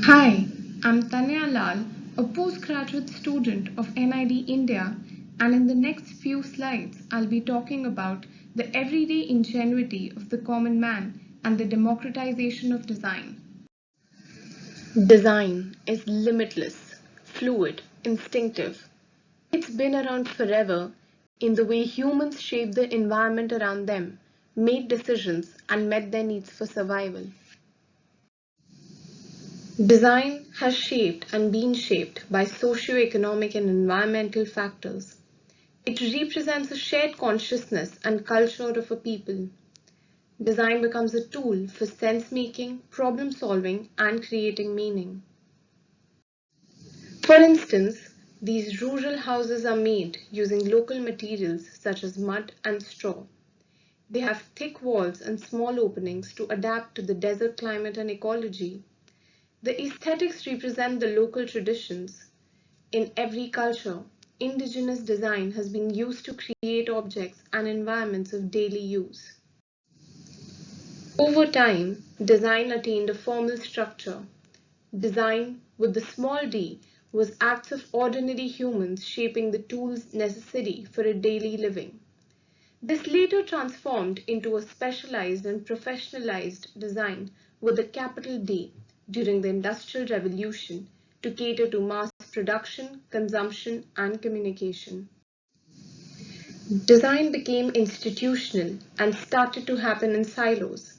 Hi, I'm Tanaya, a postgraduate student of NID India, and in the next few slides, I'll be talking about the everyday ingenuity of the common man and the democratization of design. Design is limitless, fluid, instinctive. It's been around forever in the way humans shape the environment around them, made decisions, and met their needs for survival. Design has shaped and been shaped by socio-economic and environmental factors. It represents a shared consciousness and culture of a people. Design becomes a tool for sense-making, problem-solving, and creating meaning. For instance, these rural houses are made using local materials such as mud and straw. They have thick walls and small openings to adapt to the desert climate and ecology. The aesthetics represent the local traditions. In every culture, indigenous design has been used to create objects and environments of daily use. Over time, design attained a formal structure. Design, with the small d, was acts of ordinary humans shaping the tools necessary for a daily living. This later transformed into a specialized and professionalized design with a capital D during the Industrial Revolution to cater to mass production, consumption, and communication. Design became institutional and started to happen in silos.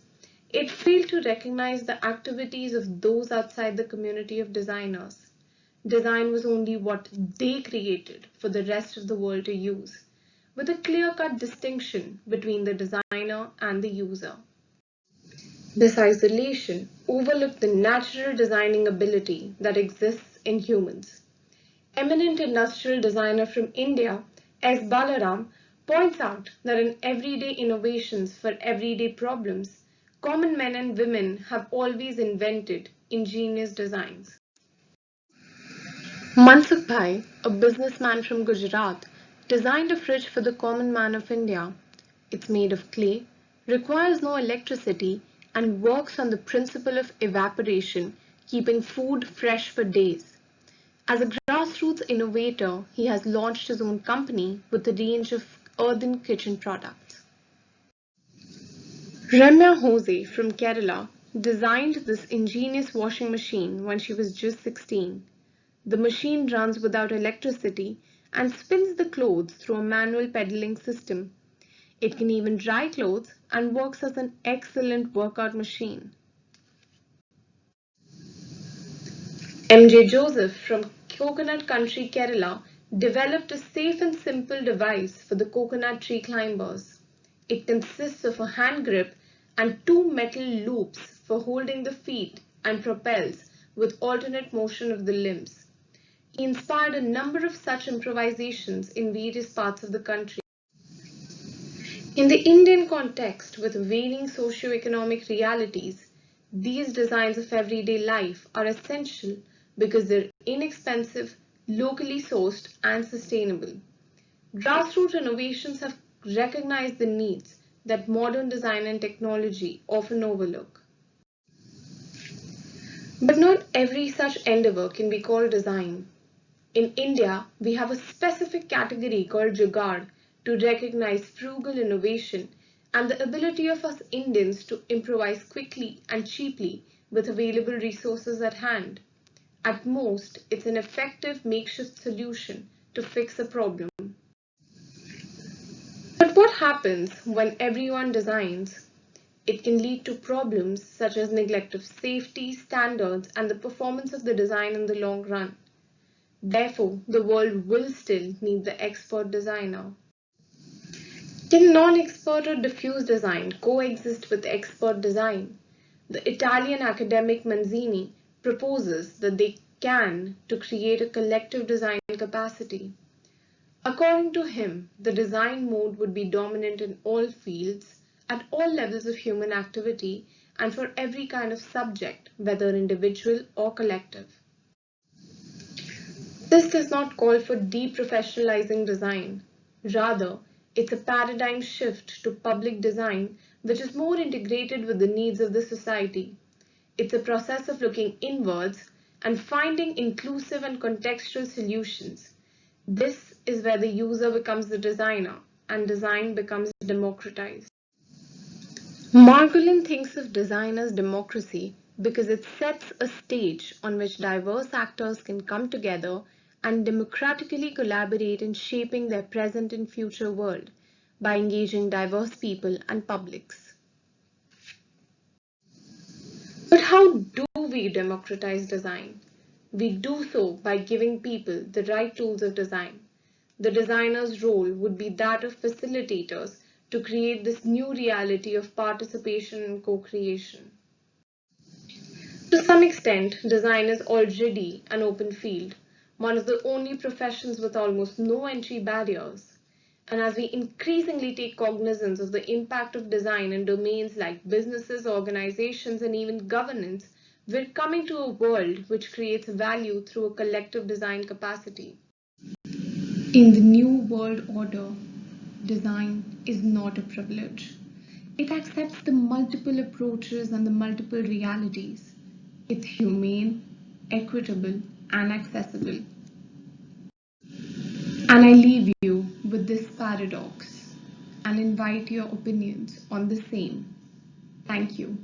It failed to recognize the activities of those outside the community of designers. Design was only what they created for the rest of the world to use, with a clear-cut distinction between the designer and the user. This isolation overlooked the natural designing ability that exists in humans. Eminent industrial designer from India, S. Balaram, points out that in everyday innovations for everyday problems, common men and women have always invented ingenious designs. Mansukh Bhai, a businessman from Gujarat, designed a fridge for the common man of India. It's made of clay, requires no electricity, and works on the principle of evaporation, keeping food fresh for days. As a grassroots innovator, he has launched his own company with a range of earthen kitchen products. Ramya Hose from Kerala designed this ingenious washing machine when she was just 16. The machine runs without electricity and spins the clothes through a manual pedaling system. It can even dry clothes and works as an excellent workout machine. MJ Joseph from Coconut Country, Kerala developed a safe and simple device for the coconut tree climbers. It consists of a hand grip and two metal loops for holding the feet and propels with alternate motion of the limbs. He inspired a number of such improvisations in various parts of the country. In the Indian context, with varying socio-economic realities, these designs of everyday life are essential because they're inexpensive, locally sourced, and sustainable. Grassroots innovations have recognized the needs that modern design and technology often overlook. But not every such endeavor can be called design. In India, we have a specific category called Jugaad to recognize frugal innovation and the ability of us Indians to improvise quickly and cheaply with available resources at hand. At most, it's an effective makeshift solution to fix a problem. But what happens when everyone designs? It can lead to problems such as neglect of safety, standards, and the performance of the design in the long run. Therefore, the world will still need the expert designer. Can non-expert or diffuse design coexist with expert design? The Italian academic Manzini proposes that they can to create a collective design capacity. According to him, the design mode would be dominant in all fields, at all levels of human activity, and for every kind of subject, whether individual or collective. This does not call for deprofessionalizing design. Rather, it's a paradigm shift to public design which is more integrated with the needs of the society. It's a process of looking inwards and finding inclusive and contextual solutions. This is where the user becomes the designer and design becomes democratized. Margolin thinks of design as democracy because it sets a stage on which diverse actors can come together and democratically collaborate in shaping their present and future world by engaging diverse people and publics. But how do we democratize design? We do so by giving people the right tools of design. The designer's role would be that of facilitators to create this new reality of participation and co-creation. To some extent, design is already an open field, one of the only professions with almost no entry barriers. And as we increasingly take cognizance of the impact of design in domains like businesses, organizations, and even governance, we're coming to a world which creates value through a collective design capacity. In the new world order, design is not a privilege. It accepts the multiple approaches and the multiple realities. It's humane, equitable, and accessible. And I leave you with this paradox and invite your opinions on the same. Thank you.